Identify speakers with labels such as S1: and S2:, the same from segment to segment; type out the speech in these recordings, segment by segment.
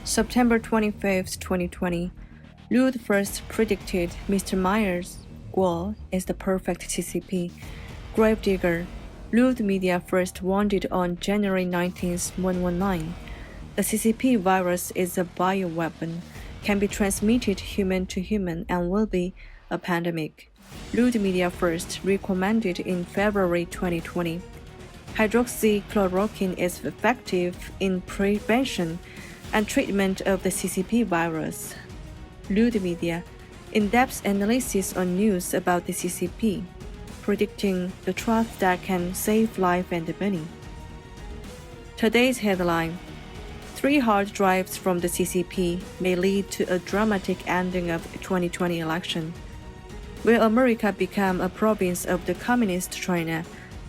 S1: September 25, 2020, Lud first predicted Mr. Myers, Guo, is the perfect CCP gravedigger. Lud media first warned it on January 19, 119. The CCP virus is a bioweapon, can be transmitted human to human, and will be a pandemic. Lud media first recommended in February 2020. Hydroxychloroquine is effective in prevention and treatment of the CCP virus. Lud media, in-depth analysis on news about the CCP, predicting the truth that can save life and money. Today's headline: 3 hard drives from the CCP may lead to a dramatic ending of 2020 election. Will America become a province of the Communist China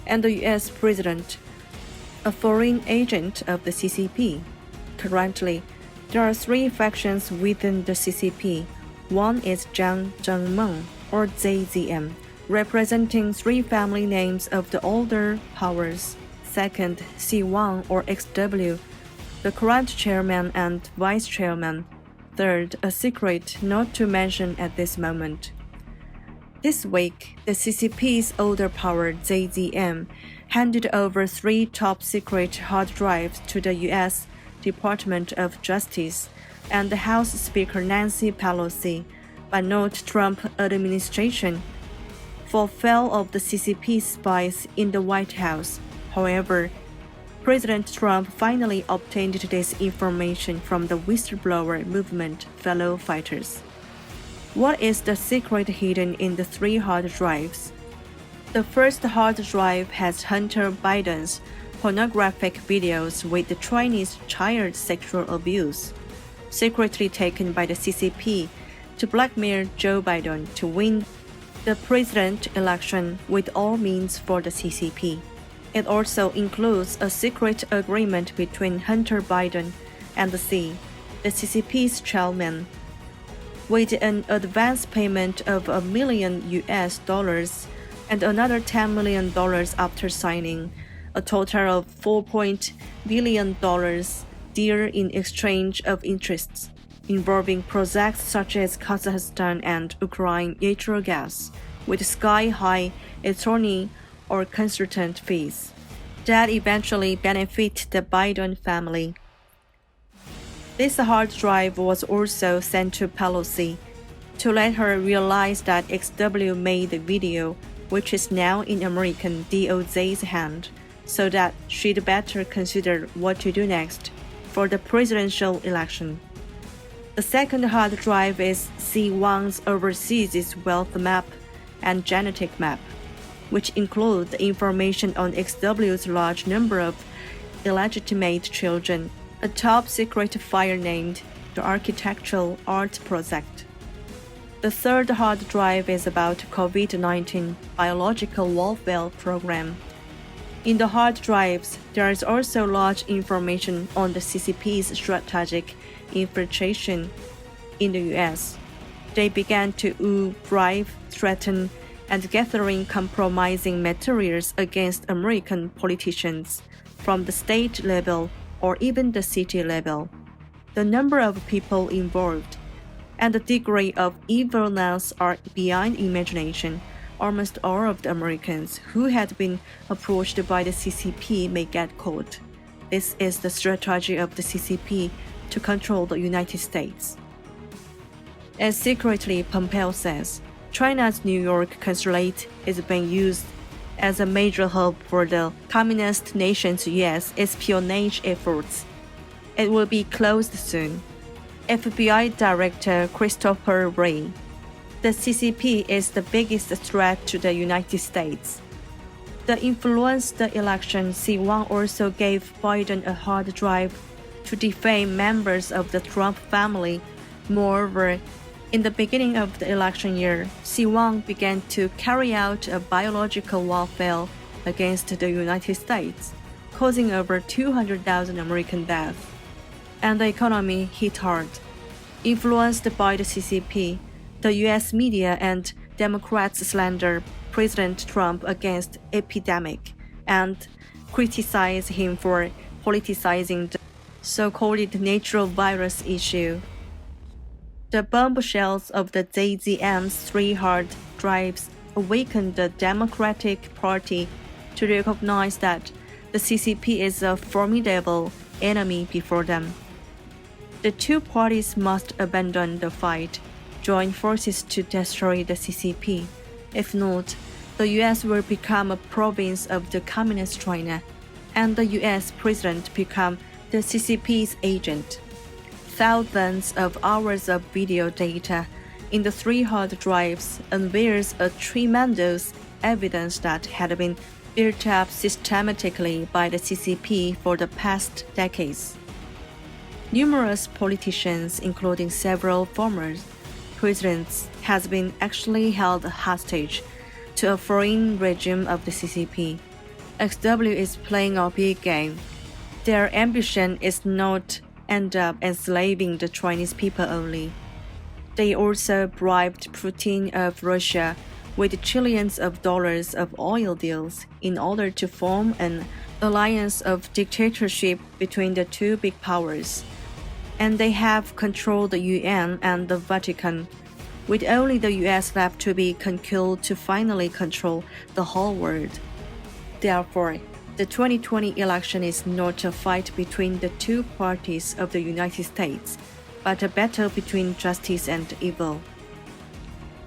S1: and the US president a foreign agent of the CCP? Currently, there are 3 factions within the CCP. One is Jiang Zhengmeng, or ZZM, representing 3 family names of the older powers. Second, C Wang, or XW, the current chairman and vice chairman. Third, a secret not to mention at this moment. This week, the CCP's older power, ZZM, handed over 3 top-secret hard drives to the U.S. Department of Justice and the House Speaker Nancy Pelosi, but not Trump administration, for fail of the CCP spies in the White House. However, President Trump finally obtained this information from the whistleblower movement fellow fighters. What is the secret hidden in the 3 hard drives? The first hard drive has Hunter Biden's pornographic videos with the Chinese child sexual abuse, secretly taken by the CCP to blackmail Joe Biden to win the president election with all means for the CCP. It also includes a secret agreement between Hunter Biden and the CCP's chairman, with an advance payment of $1 million and another $10 million after signing, a total of $4 billion deal in exchange of interests, involving projects such as Kazakhstan and Ukraine natural gas, with sky-high attorney or consultant fees that eventually benefit the Biden family. This hard drive was also sent to Pelosi to let her realize that XW made the video, which is now in American DOJ's hand, so that she'd better consider what to do next for the presidential election. The second hard drive is C Wang's overseas wealth map and genetic map, which include the information on XW's large number of illegitimate children, a top-secret file named the Architectural Art Project. The third hard drive is about COVID-19 biological warfare program. In the hard drives, there is also large information on the CCP's strategic infiltration in the US. They began to bribe, threaten, and gathering compromising materials against American politicians from the state level or even the city level. The number of people involved and the degree of evilness are beyond imagination. Almost all of the Americans who had been approached by the CCP may get caught. This is the strategy of the CCP to control the United States. As secretly Pompeo says, China's New York consulate is being used as a major hub for the communist nation's US espionage efforts. It will be closed soon. FBI Director Christopher Wray. The CCP is the biggest threat to the United States. To influence the election, C Wang also gave Biden a hard drive to defame members of the Trump family. Moreover, in the beginning of the election year, C Wang began to carry out a biological warfare against the United States, causing over 200,000 American deaths. And the economy hit hard. Influenced by the CCP, the US media and Democrats slander President Trump against epidemic and criticize him for politicizing the so-called natural virus issue. The bombshells of the JZM's 3 hard drives awakened the Democratic Party to recognize that the CCP is a formidable enemy before them. The two parties must abandon the fight, join forces to destroy the CCP. If not, the US will become a province of the Communist China, and the US president become the CCP's agent. Thousands of hours of video data in the 3 hard drives unveils a tremendous evidence that had been built up systematically by the CCP for the past decades. Numerous politicians, including several former presidents, has been actually held hostage to a foreign regime of the CCP. XW is playing a big game. Their ambition is not end up enslaving the Chinese people only. They also bribed Putin of Russia with trillions of dollars of oil deals in order to form an alliance of dictatorship between the two big powers. And they have controlled the UN and the Vatican, with only the US left to be conquered to finally control the whole world. Therefore, the 2020 election is not a fight between the two parties of the United States, but a battle between justice and evil.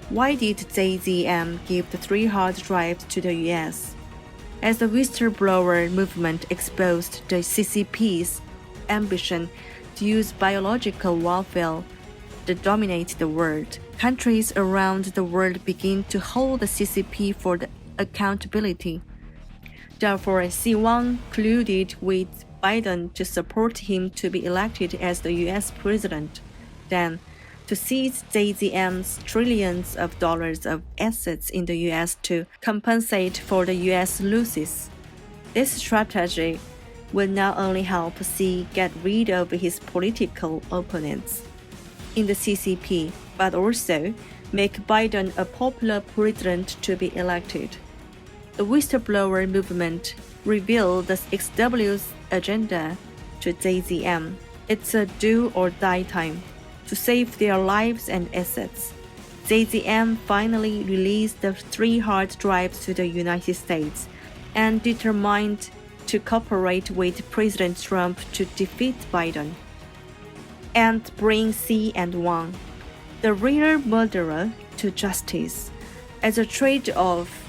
S1: Why did JZM give the 3 hard drives to the US? As the whistleblower movement exposed the CCP's ambition to use biological warfare to dominate the world, countries around the world begin to hold the CCP for the accountability. Therefore, Xi colluded with Biden to support him to be elected as the US president, then to seize JZM's trillions of dollars of assets in the US to compensate for the US losses. This strategy will not only help Xi get rid of his political opponents in the CCP, but also make Biden a popular president to be elected. The whistleblower movement revealed the XW's agenda to JZM. It's a do or die time to save their lives and assets. JZM finally released the 3 hard drives to the United States and determined to cooperate with President Trump to defeat Biden and bring Xi and Wang, the real murderer, to justice. As a trade-off,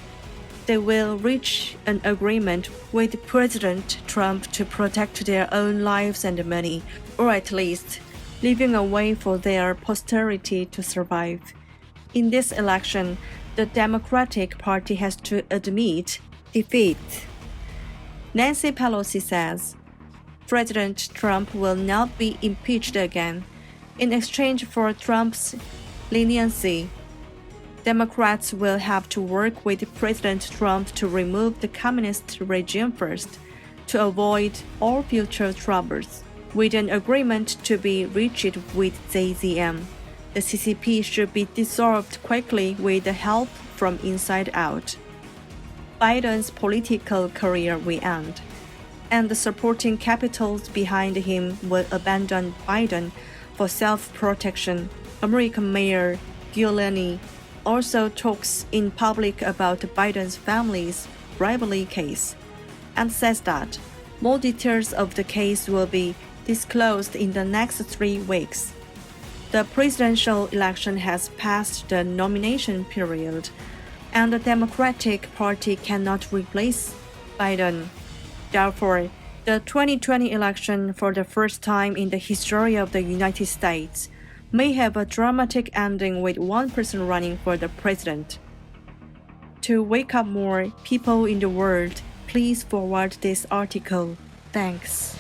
S1: they will reach an agreement with President Trump to protect their own lives and money, or at least leaving a way for their posterity to survive. In this election, the Democratic Party has to admit defeat. Nancy Pelosi says President Trump will not be impeached again in exchange for Trump's leniency. Democrats will have to work with President Trump to remove the communist regime first, to avoid all future troubles. With an agreement to be reached with JZM, the CCP should be dissolved quickly with the help from inside out. Biden's political career will end, and the supporting capitals behind him will abandon Biden for self-protection. American Mayor Giuliani also talks in public about Biden's family's bribery case and says that more details of the case will be disclosed in the next 3 weeks. The presidential election has passed the nomination period, and the Democratic Party cannot replace Biden. Therefore, the 2020 election, for the first time in the history of the United States, may have a dramatic ending with one person running for the president. To wake up more people in the world, please forward this article. Thanks.